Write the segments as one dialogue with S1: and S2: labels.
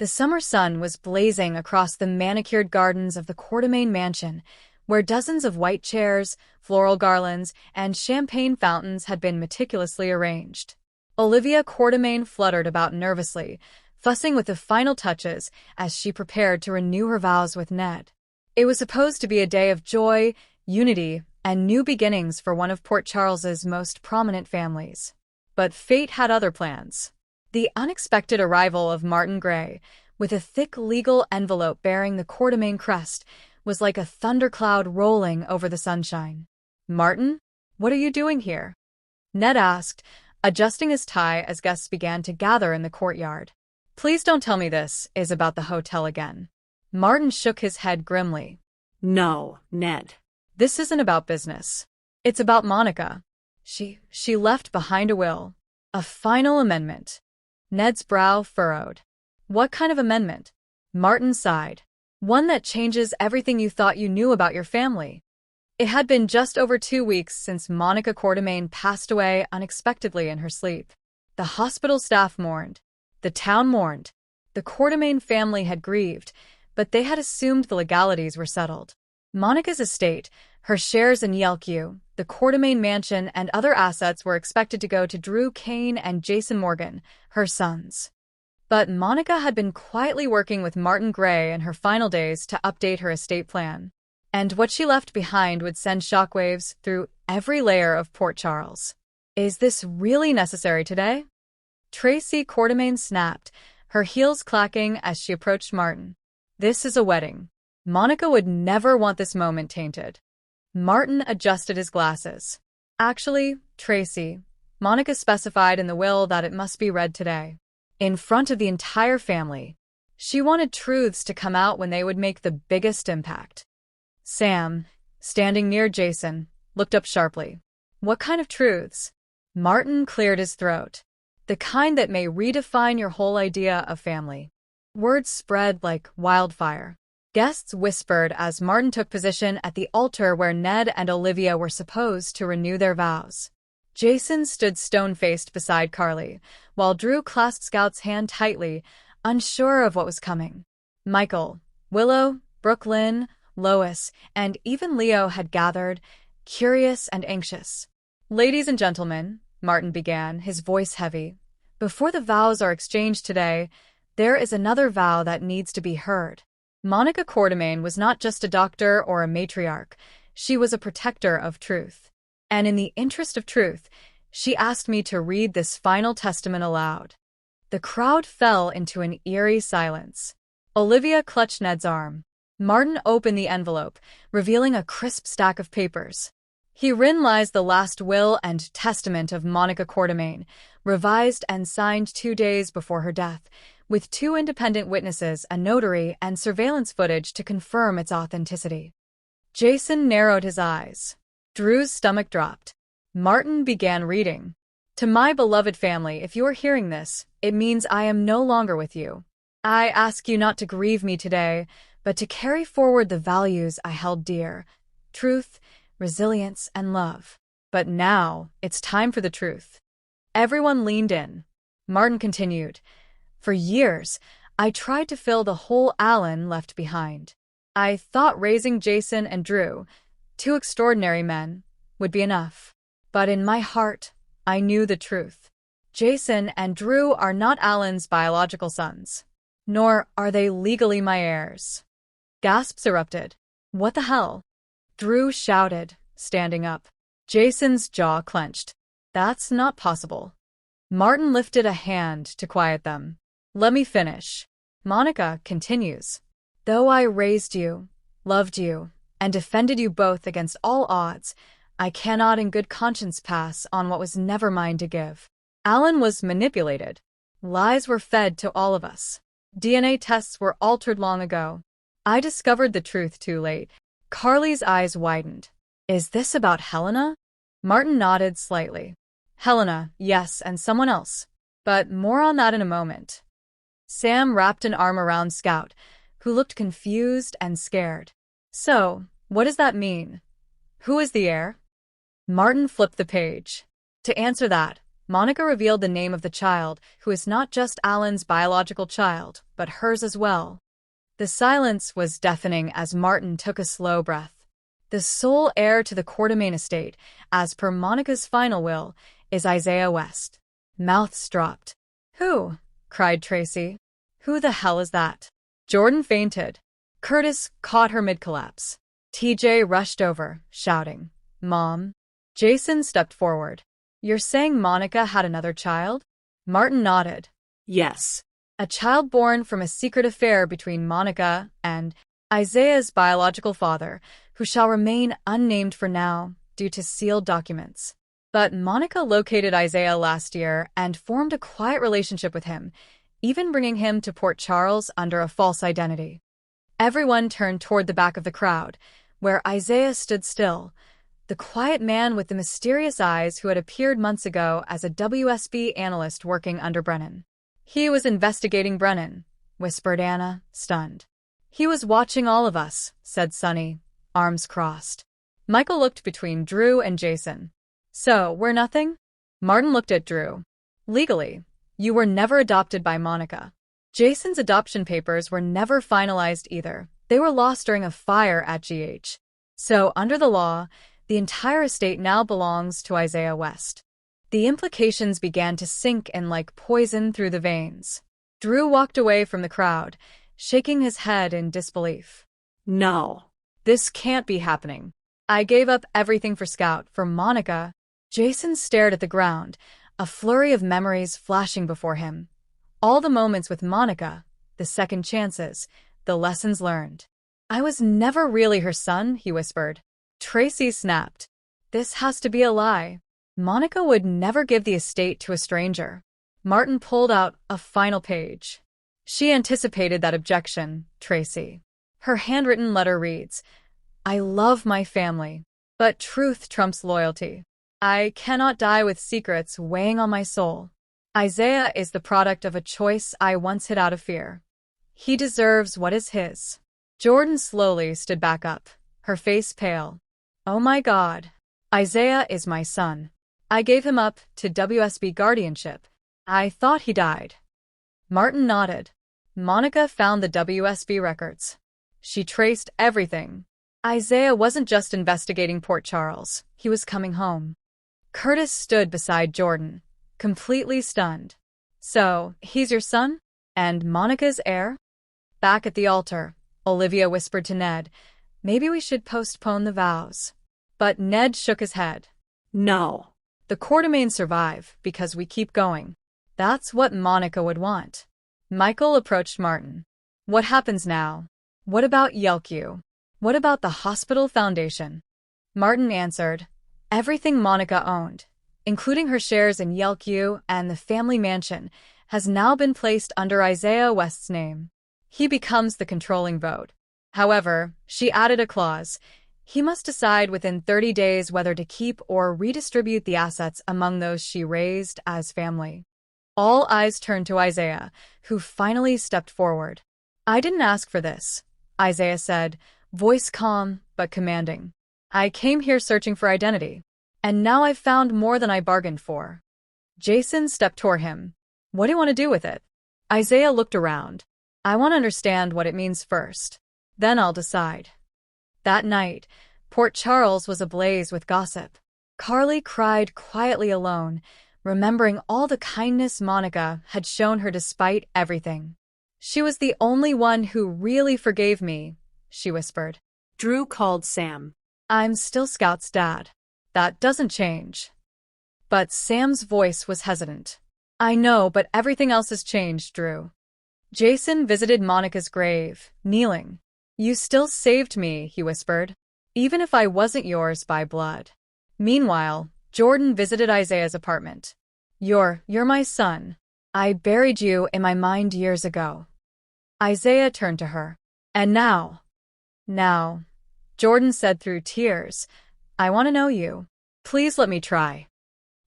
S1: The summer sun was blazing across the manicured gardens of the Quartermain mansion, where dozens of white chairs, floral garlands, and champagne fountains had been meticulously arranged. Olivia Quartermain fluttered about nervously, fussing with the final touches as she prepared to renew her vows with Ned. It was supposed to be a day of joy, unity, and new beginnings for one of Port Charles's most prominent families. But fate had other plans. The unexpected arrival of Martin Gray, with a thick legal envelope bearing the Quartermain crest, was like a thundercloud rolling over the sunshine. "Martin, what are you doing here?" Ned asked, adjusting his tie as guests began to gather in the courtyard. "Please don't tell me this is about the hotel again." Martin shook his head grimly.
S2: "No, Ned.
S1: "This isn't about business. It's about Monica. She left behind a will. A final amendment." Ned's brow furrowed. "What kind of amendment?" Martin sighed. "One that changes everything you thought you knew about your family." It had been just over 2 weeks since Monica Quartermain passed away unexpectedly in her sleep. The hospital staff mourned. The town mourned. The Quartermain family had grieved, but they had assumed the legalities were settled. Monica's estate, her shares in Yelku, the Quartermain mansion, and other assets were expected to go to Drew Kane and Jason Morgan, her sons. But Monica had been quietly working with Martin Gray in her final days to update her estate plan. And what she left behind would send shockwaves through every layer of Port Charles. "Is this really necessary today?" Tracy Quartermain snapped, her heels clacking as she approached Martin. "This is a wedding. Monica would never want this moment tainted." Martin adjusted his glasses. "Actually, Tracy, Monica specified in the will that it must be read today, in front of the entire family. She wanted truths to come out when they would make the biggest impact." Sam, standing near Jason, looked up sharply. "What kind of truths?" Martin cleared his throat. "The kind that may redefine your whole idea of family." Words spread like wildfire. Guests whispered as Martin took position at the altar where Ned and Olivia were supposed to renew their vows. Jason stood stone-faced beside Carly, while Drew clasped Scout's hand tightly, unsure of what was coming. Michael, Willow, Brooklyn, Lois, and even Leo had gathered, curious and anxious. "Ladies and gentlemen," Martin began, his voice heavy, "before the vows are exchanged today, there is another vow that needs to be heard. Monica Quartermain was not just a doctor or a matriarch, she was a protector of truth. And in the interest of truth, she asked me to read this final testament aloud." The crowd fell into an eerie silence. Olivia clutched Ned's arm. Martin opened the envelope, revealing a crisp stack of papers. Herein lies the last will and testament of Monica Quartermain, revised and signed 2 days before her death, with 2 independent witnesses, a notary, and surveillance footage to confirm its authenticity. Jason narrowed his eyes. Drew's stomach dropped. Martin began reading. "To my beloved family, if you are hearing this, it means I am no longer with you. I ask you not to grieve me today, but to carry forward the values I held dear: truth, resilience, and love. But now, it's time for the truth." Everyone leaned in. Martin continued, "For years, I tried to fill the hole Alan left behind. I thought raising Jason and Drew, 2 extraordinary men, would be enough. But in my heart, I knew the truth. Jason and Drew are not Alan's biological sons, nor are they legally my heirs." Gasps erupted. "What the hell?" Drew shouted, standing up. Jason's jaw clenched. "That's not possible." Martin lifted a hand to quiet them. "Let me finish. Monica continues. Though I raised you, loved you, and defended you both against all odds, I cannot in good conscience pass on what was never mine to give. Alan was manipulated. Lies were fed to all of us. DNA tests were altered long ago. I discovered the truth too late." Carly's eyes widened. "Is this about Helena?" Martin nodded slightly. "Helena, yes, and someone else. But more on that in a moment." Sam wrapped an arm around Scout, who looked confused and scared. "So, what does that mean? Who is the heir?" Martin flipped the page. "To answer that, Monica revealed the name of the child, who is not just Alan's biological child, but hers as well. The silence was deafening as Martin took a slow breath. The sole heir to the Quartermain estate, as per Monica's final will, is Isaiah West. Mouths dropped. "Who?" cried Tracy. "Who the hell is that?" Jordan fainted. Curtis caught her mid-collapse. TJ rushed over, shouting, "Mom!" Jason stepped forward. "You're saying Monica had another child?" Martin nodded.
S2: Yes.
S1: A child born from a secret affair between Monica and Isaiah's biological father, who shall remain unnamed for now due to sealed documents. But Monica located Isaiah last year and formed a quiet relationship with him, even bringing him to Port Charles under a false identity. Everyone turned toward the back of the crowd, where Isaiah stood still, the quiet man with the mysterious eyes who had appeared months ago as a WSB analyst working under Brennan. "He was investigating Brennan," whispered Anna, stunned. "He was watching all of us," said Sonny, arms crossed. Michael looked between Drew and Jason. "So, we're nothing?" Martin looked at Drew. "Legally, you were never adopted by Monica. Jason's adoption papers were never finalized either. They were lost during a fire at GH. So, under the law, the entire estate now belongs to Isaiah West." The implications began to sink in like poison through the veins. Drew walked away from the crowd, shaking his head in disbelief.
S2: No.
S1: "This can't be happening. I gave up everything for Scout, for Monica." Jason stared at the ground, a flurry of memories flashing before him. All the moments with Monica, the second chances, the lessons learned. "I was never really her son," he whispered. Tracy snapped. "This has to be a lie. Monica would never give the estate to a stranger." Martin pulled out a final page. "She anticipated that objection, Tracy. Her handwritten letter reads, 'I love my family, but truth trumps loyalty. I cannot die with secrets weighing on my soul. Isaiah is the product of a choice I once hid out of fear. He deserves what is his.'" Jordan slowly stood back up, her face pale. "Oh my God. Isaiah is my son. I gave him up to WSB guardianship. I thought he died." Martin nodded. Monica found the WSB records. She traced everything. Isaiah wasn't just investigating Port Charles. He was coming home. Curtis stood beside Jordan, completely stunned. "So, he's your son? And Monica's heir?" Back at the altar, Olivia whispered to Ned, "Maybe we should postpone the vows." But Ned shook his head.
S2: No.
S1: "The Quartermain survive because we keep going. That's what Monica would want." Michael approached Martin. "What happens now? What about Yelku? What about the hospital foundation?" Martin answered, "Everything Monica owned, including her shares in Yelku and the family mansion, has now been placed under Isaiah West's name. He becomes the controlling vote. However, she added a clause. He must decide within 30 days whether to keep or redistribute the assets among those she raised as family." All eyes turned to Isaiah, who finally stepped forward. "I didn't ask for this," Isaiah said, voice calm but commanding. "I came here searching for identity, and now I've found more than I bargained for." Jason stepped toward him. "What do you want to do with it?" Isaiah looked around. "I want to understand what it means first. Then I'll decide." That night, Port Charles was ablaze with gossip. Carly cried quietly alone, remembering all the kindness Monica had shown her despite everything. "She was the only one who really forgave me," she whispered.
S2: Drew called Sam.
S1: "I'm still Scout's dad. That doesn't change." But Sam's voice was hesitant. "I know, but everything else has changed, Drew." Jason visited Monica's grave, kneeling. "You still saved me," he whispered, "even if I wasn't yours by blood." Meanwhile, Jordan visited Isaiah's apartment. You're my son. I buried you in my mind years ago." Isaiah turned to her. "And now," Jordan said through tears, "I want to know you. Please let me try."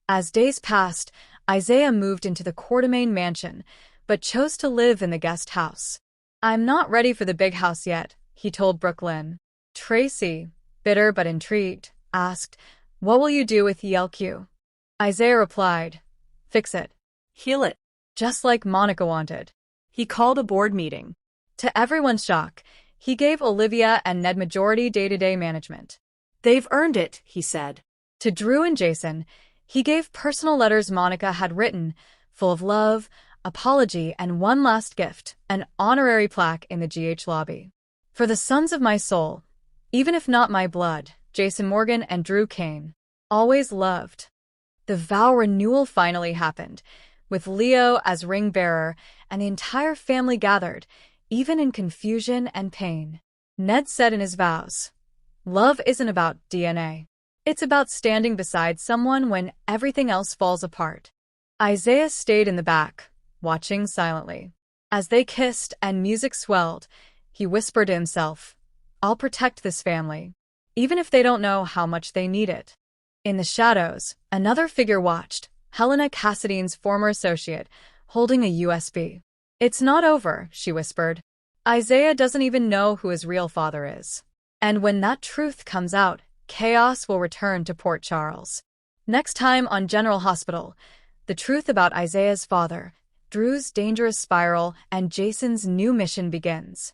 S1: As days passed, Isaiah moved into the Quartermain mansion, but chose to live in the guest house. "I'm not ready for the big house yet," he told Brooklyn. Tracy, bitter but intrigued, asked, "What will you do with Yelku?" Isaiah replied, Fix it.
S2: Heal it.
S1: Just like Monica wanted.
S2: He called a board meeting.
S1: To everyone's shock, he gave Olivia and Ned majority day-to-day management.
S2: They've earned it, he said.
S1: To Drew and Jason, he gave personal letters Monica had written, full of love, apology, and one last gift, an honorary plaque in the GH lobby. For the sons of my soul, even if not my blood, Jason Morgan and Drew Kane, always loved. The vow renewal finally happened, with Leo as ring bearer and the entire family gathered, even in confusion and pain. Ned said in his vows, "Love isn't about DNA. It's about standing beside someone when everything else falls apart." Isaiah stayed in the back, watching silently. As they kissed and music swelled, he whispered to himself, "I'll protect this family, even if they don't know how much they need it." In the shadows, another figure watched, Helena Cassidy's former associate, holding a USB. "It's not over," she whispered. "Isaiah doesn't even know who his real father is. And when that truth comes out, chaos will return to Port Charles." Next time on General Hospital, the truth about Isaiah's father, Drew's dangerous spiral, and Jason's new mission begins.